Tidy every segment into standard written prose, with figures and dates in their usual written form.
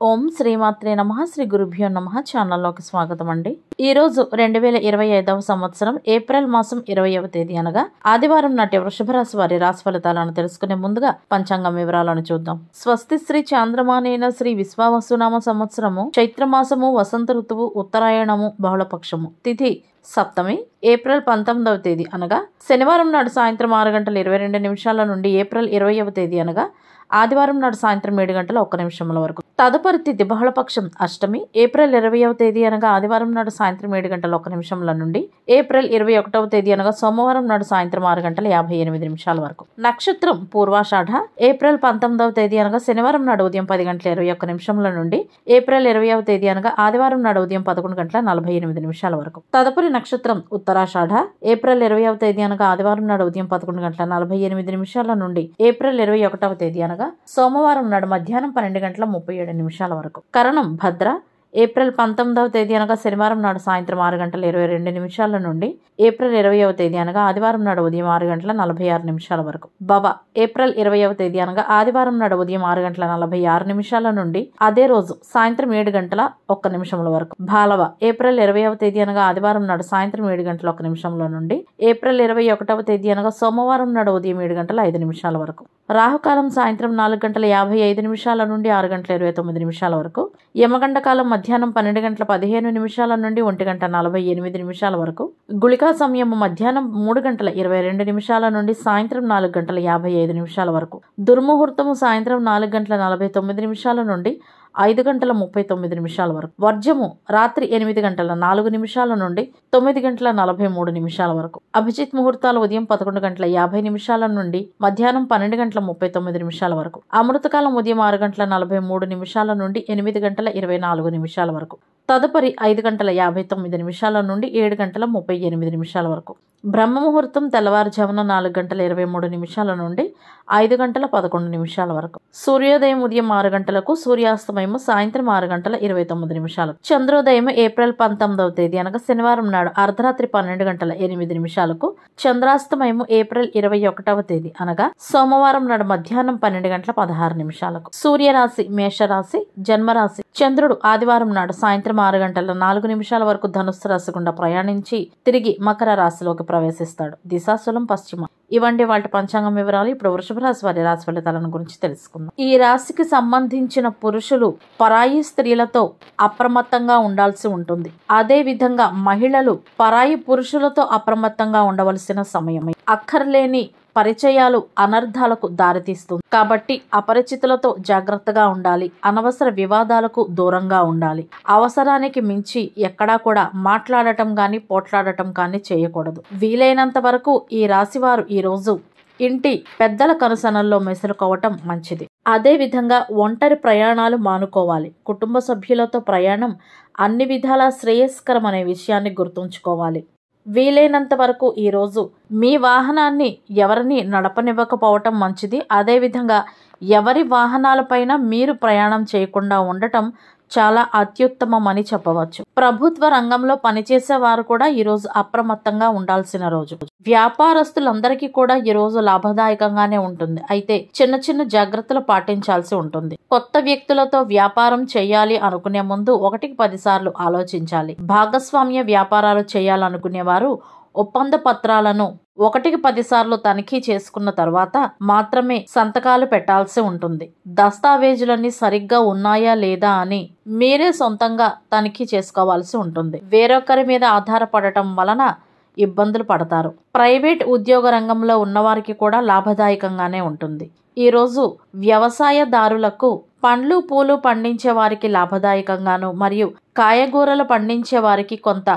ఓం శ్రీమాత్రే నమః. శ్రీ గురుభ్యో నమః. ఛానల్లోకి స్వాగతం అండి. ఈ రోజు 2025వ సంవత్సరం ఏప్రిల్ మాసం 20వ తేదీ అనగా ఆదివారం నాటి వృషభ రాశి వారి రాశి ఫలితాలను తెలుసుకునే ముందుగా పంచాంగం వివరాలను చూద్దాం. స్వస్తి శ్రీ చాంద్రమానేన శ్రీ విశ్వావసునామ సంవత్సరము చైత్రమాసము వసంత ఋతువు ఉత్తరాయణము బహుళపక్షము తిథి సప్తమి ఏప్రిల్ 19వ తేదీ అనగా శనివారం నాడు సాయంత్రం 6:22 నుండి ఏప్రిల్ 20వ తేదీ అనగా ఆదివారం నాడు సాయంత్రం 7:01 వరకు. తదుపరి తిథి బహుళపక్షం అష్టమి ఏప్రిల్ 20వ తేదీ అనగా ఆదివారం నాడు సాయంత్రం 7:01 నుండి ఏప్రిల్ 21వ తేదీ అనగా సోమవారం నాడు సాయంత్రం 6:58 వరకు. నక్షత్రం పూర్వాషాఢ ఏప్రిల్ 19వ తేదీ అనగా శనివారం నాడు ఉదయం 10:21 నుండి ఏప్రిల్ 20వ తేదీ అనగా ఆదివారం నాడు ఉదయం 11:48 వరకు. తదుపరి నక్షత్రం ఉత్తరాషాఢ ఏప్రిల్ 20వ తేదీ అనగా ఆదివారం నాడు ఉదయం 11:48 నుండి ఏప్రిల్ 21వ తేదీ అనగా సోమవారం నాడు మధ్యాహ్నం 12:37 వరకు. కరణం భద్ర ఏప్రిల్ 19వ తేదీ అనగా శనివారం నాడు సాయంత్రం 6:22 నుండి ఏప్రిల్ 20వ తేదీ అనగా ఆదివారం నాడు ఉదయం 6:46 వరకు. బవ ఏప్రిల్ 20వ తేదీ అనగా ఆదివారం నాడు ఉదయం 6:46 నుండి అదే రోజు సాయంత్రం 7:01 వరకు. బాలవ ఏప్రిల్ 20వ తేదీ అనగా ఆదివారం నాడు సాయంత్రం 7:01 నుండి ఏప్రిల్ 21వ తేదీ అనగా సోమవారం నాడు ఉదయం 7:05 వరకు. రాహుకాలం సాయంత్రం 4:55 నుండి 6:29 వరకు. యమగండ కాలం మధ్యాహ్నం 12:15 నుండి 1:48 వరకు. గుళికా సమయం మధ్యాహ్నం 3:22 నుండి సాయంత్రం 4:55 వరకు. దుర్ముహూర్తము సాయంత్రం 4:49 నుండి 5:39 వరకు. వర్జము రాత్రి 8:04 నుండి 9:43 వరకు. అభిజిత్ ముహూర్తాలు ఉదయం 11:50 నుండి మధ్యాహ్నం 12:39 వరకు. అమృతకాలం ఉదయం 6:43 నుండి 8:24 వరకు. తదుపరి 5:59 నుండి 7:38 వరకు. బ్రహ్మ ముహూర్తం తెల్లవారుజామున 4:23 నుండి 5:11 వరకు. సూర్యోదయం ఉదయం 6 గంటలకు, సూర్యాస్తమయం సాయంత్రం 6:29. చంద్రోదయం ఏప్రిల్ 19వ తేదీ అనగా శనివారం నాడు అర్ధరాత్రి 12:08. చంద్రాస్తమయం ఏప్రిల్ 21వ తేదీ అనగా సోమవారం నాడు మధ్యాహ్నం 12:16. సూర్యరాశి మేషరాశి జన్మరాశి. చంద్రుడు ఆదివారం నాడు సాయంత్రం 6:04 వరకు ధనుస్సు రాశి గుండా ప్రయాణించి తిరిగి మకర రాశిలోకి ప్రవేశిస్తాడు. దిశాశూలం పశ్చిమ. ఇవంటి వాటి పంచాంగం వివరాలు. ఇప్పుడు వృషభ రాశి వారి రాశి ఫలితాలను గురించి తెలుసుకుందాం. ఈ రాశికి సంబంధించిన పురుషులు పరాయి స్త్రీలతో అప్రమత్తంగా ఉండాల్సి ఉంటుంది. అదే విధంగా మహిళలు పరాయి పురుషులతో అప్రమత్తంగా ఉండవలసిన సమయమే. అక్కర్లేని పరిచయాలు అనర్థాలకు దారితీస్తుంది. కాబట్టి అపరిచితులతో జాగ్రత్తగా ఉండాలి. అనవసర వివాదాలకు దూరంగా ఉండాలి. అవసరానికి మించి ఎక్కడా కూడా మాట్లాడటం కానీ పోట్లాడటం కానీ చేయకూడదు. వీలైనంత వరకు ఈ రాశివారు ఈ రోజు ఇంటి పెద్దల కనుసనల్లో మెసులుకోవటం మంచిది. అదే విధంగా ఒంటరి ప్రయాణాలు మానుకోవాలి. కుటుంబ సభ్యులతో ప్రయాణం అన్ని విధాలా శ్రేయస్కరం అనే విషయాన్ని గుర్తుంచుకోవాలి. వీలైనంత వరకు ఈరోజు మీ వాహనాన్ని ఎవరిని నడపనివ్వకపోవటం మంచిది. అదేవిధంగా ఎవరి వాహనాలపైన మీరు ప్రయాణం చేయకుండా ఉండటం చాలా అత్యుత్తమం అని చెప్పవచ్చు. ప్రభుత్వ రంగంలో పనిచేసే వారు కూడా ఈరోజు అప్రమత్తంగా ఉండాల్సిన రోజు. వ్యాపారస్తులందరికీ కూడా ఈరోజు లాభదాయకంగానే ఉంటుంది. అయితే చిన్న చిన్న జాగ్రత్తలు పాటించాల్సి ఉంటుంది. కొత్త వ్యక్తులతో వ్యాపారం చేయాలి అనుకునే ముందు 1-10 సార్లు ఆలోచించాలి. భాగస్వామ్య వ్యాపారాలు చేయాలనుకునేవారు ఒప్పంద పత్రాలను 1-10 సార్లు తనిఖీ చేసుకున్న తర్వాత మాత్రమే సంతకాలు పెట్టాల్సి ఉంటుంది. దస్తావేజులన్నీ సరిగ్గా ఉన్నాయా లేదా అని మీరే సొంతంగా తనిఖీ చేసుకోవాల్సి ఉంటుంది. వేరొకరి మీద ఆధారపడటం వలన ఇబ్బందులు పడతారు. ప్రైవేట్ ఉద్యోగ రంగంలో ఉన్నవారికి కూడా లాభదాయకంగానే ఉంటుంది. ఈరోజు వ్యవసాయదారులకు పండ్లు పూలు పండించే వారికి లాభదాయకంగాను మరియు కాయగూరలు పండించే వారికి కొంత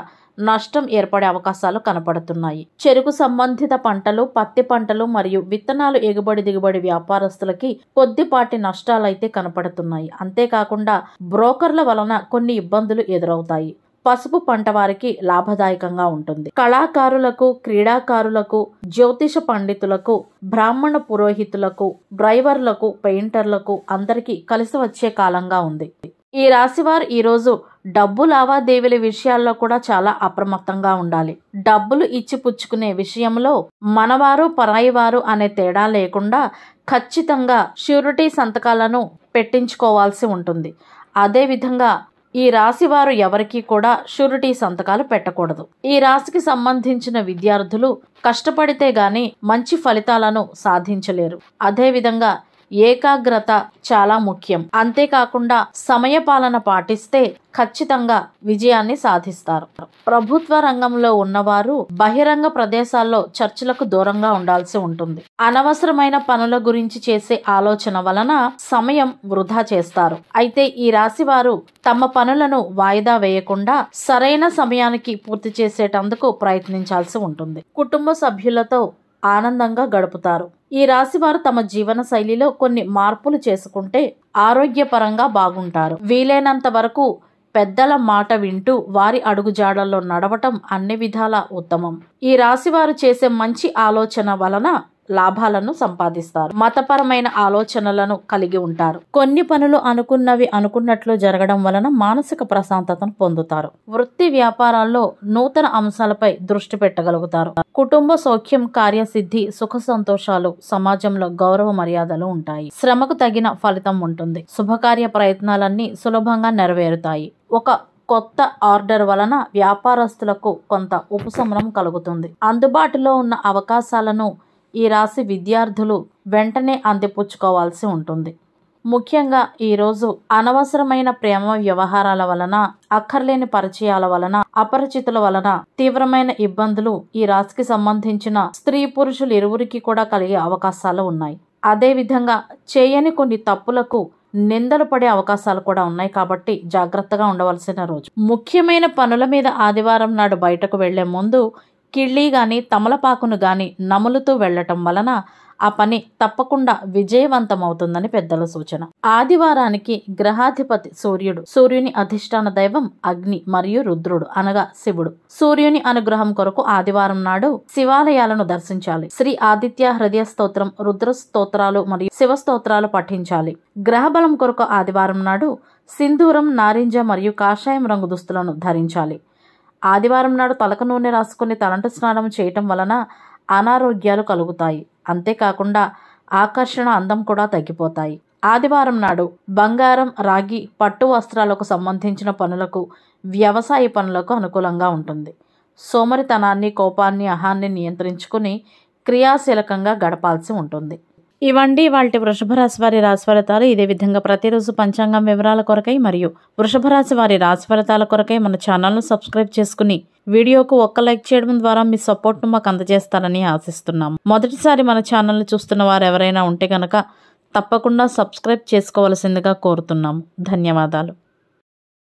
నష్టం ఏర్పడే అవకాశాలు కనపడుతున్నాయి. చెరుకు సంబంధిత పంటలు, పత్తి పంటలు మరియు విత్తనాలు ఎగుబడి దిగుబడి వ్యాపారస్తులకి కొద్దిపాటి నష్టాలైతే కనపడుతున్నాయి. అంతేకాకుండా బ్రోకర్ల వలన కొన్ని ఇబ్బందులు ఎదురవుతాయి. పసుపు పంట వారికి లాభదాయకంగా ఉంటుంది. కళాకారులకు, క్రీడాకారులకు, జ్యోతిష పండితులకు, బ్రాహ్మణ పురోహితులకు, డ్రైవర్లకు, పెయింటర్లకు అందరికీ కలిసి వచ్చే కాలంగా ఉంది. ఈ రాశివారు ఈరోజు డబ్బు లావాదేవీల విషయాల్లో కూడా చాలా అప్రమత్తంగా ఉండాలి. డబ్బులు ఇచ్చి పుచ్చుకునే విషయంలో మనవారు పరాయివారు అనే తేడా లేకుండా ఖచ్చితంగా ష్యూరిటీ సంతకాలను పెట్టించుకోవాల్సి ఉంటుంది. అదేవిధంగా ఈ రాశి వారు ఎవరికీ కూడా షూరిటీ సంతకాలు పెట్టకూడదు. ఈ రాశికి సంబంధించిన విద్యార్థులు కష్టపడితే గాని మంచి ఫలితాలను సాధించలేరు. అదేవిధంగా ఏకాగ్రత చాలా ముఖ్యం. అంతేకాకుండా సమయపాలన పాటిస్తే ఖచ్చితంగా విజయాన్ని సాధిస్తారు. ప్రభుత్వ రంగంలో ఉన్నవారు బహిరంగ ప్రదేశాల్లో చర్చలకు దూరంగా ఉండాల్సి ఉంటుంది. అనవసరమైన పనుల గురించి చేసే ఆలోచన వలన సమయం వృధా చేస్తారు. అయితే ఈ రాశి వారు తమ పనులను వాయిదా వేయకుండా సరైన సమయానికి పూర్తి చేసేటందుకు ప్రయత్నించాల్సి ఉంటుంది. కుటుంబ సభ్యులతో ఆనందంగా గడుపుతారు. ఈ రాశి వారు తమ జీవన శైలిలో కొన్ని మార్పులు చేసుకుంటే ఆరోగ్యపరంగా బాగుంటారు. వీలైనంత వరకు పెద్దల మాట వింటూ వారి అడుగుజాడల్లో నడవటం అన్ని విధాల ఉత్తమం. ఈ రాశి వారు చేసే మంచి ఆలోచన వలన లాభాలను సంపాదిస్తారు. మతపరమైన ఆలోచనలను కలిగి ఉంటారు. కొన్ని పనులు అనుకున్నవి అనుకున్నట్లు జరగడం వలన మానసిక ప్రశాంతతను పొందుతారు. వృత్తి వ్యాపారాల్లో నూతన అంశాలపై దృష్టి పెట్టగలుగుతారు. కుటుంబ సౌఖ్యం, కార్యసిద్ధి, సుఖ సంతోషాలు, సమాజంలో గౌరవ మర్యాదలు ఉంటాయి. శ్రమకు తగిన ఫలితం ఉంటుంది. శుభకార్య ప్రయత్నాలన్నీ సులభంగా నెరవేరుతాయి. ఒక కొత్త ఆర్డర్ వలన వ్యాపారస్తులకు కొంత ఉపశమనం కలుగుతుంది. అందుబాటులో ఉన్న అవకాశాలను ఈ రాశి విద్యార్థులు వెంటనే అందిపుచ్చుకోవాల్సి ఉంటుంది. ముఖ్యంగా ఈరోజు అనవసరమైన ప్రేమ వ్యవహారాల వలన, అక్కర్లేని పరిచయాల వలన, అపరిచితుల వలన తీవ్రమైన ఇబ్బందులు ఈ రాశికి సంబంధించిన స్త్రీ పురుషులు ఇరువురికి కూడా కలిగే అవకాశాలు ఉన్నాయి. అదేవిధంగా చేయని కొన్ని తప్పులకు నిందలు పడే అవకాశాలు కూడా ఉన్నాయి. కాబట్టి జాగ్రత్తగా ఉండవలసిన రోజు. ముఖ్యమైన పనుల మీద ఆదివారం నాడు బయటకు వెళ్లే ముందు కిళ్ళి గాని తమలపాకును గాని నములుతూ వెళ్లటం వలన ఆ పని తప్పకుండా విజయవంతమవుతుందని పెద్దల సూచన. ఆదివారానికి గ్రహాధిపతి సూర్యుడు. సూర్యుని అధిష్టాన దైవం అగ్ని మరియు రుద్రుడు అనగా శివుడు. సూర్యుని అనుగ్రహం కొరకు ఆదివారం నాడు శివాలయాలను దర్శించాలి. శ్రీ ఆదిత్య హృదయ స్తోత్రం, రుద్ర స్తోత్రాలు మరియు శివ స్తోత్రాలు పఠించాలి. గ్రహబలం కొరకు ఆదివారం నాడు సింధూరం, నారింజ మరియు కాషాయం రంగు దుస్తులను ధరించాలి. ఆదివారం నాడు తలకు నూనె రాసుకుని తలంటు స్నానం చేయటం వలన అనారోగ్యాలు కలుగుతాయి. అంతేకాకుండా ఆకర్షణ, అందం కూడా తగ్గిపోతాయి. ఆదివారం నాడు బంగారం, రాగి, పట్టు వస్త్రాలకు సంబంధించిన పనులకు, వ్యవసాయ పనులకు అనుకూలంగా ఉంటుంది. సోమరితనాన్ని, కోపాన్ని, అహాన్ని నియంత్రించుకుని క్రియాశీలకంగా గడపాల్సి ఉంటుంది. ఇవండి వాటి వృషభ రాశి వారి రాశి ఫలితాలు. ఇదే విధంగా ప్రతిరోజు పంచాంగం వివరాల కొరకై మరియు వృషభ రాశి వారి రాశి ఫలితాల కొరకై మన ఛానల్ను సబ్స్క్రైబ్ చేసుకుని వీడియోకు ఒక్క లైక్ చేయడం ద్వారా మీ సపోర్ట్ను మాకు అందజేస్తారని ఆశిస్తున్నాము. మొదటిసారి మన ఛానల్ని చూస్తున్న వారు ఎవరైనా ఉంటే కనుక తప్పకుండా సబ్స్క్రైబ్ చేసుకోవలసిందిగా కోరుతున్నాము. ధన్యవాదాలు.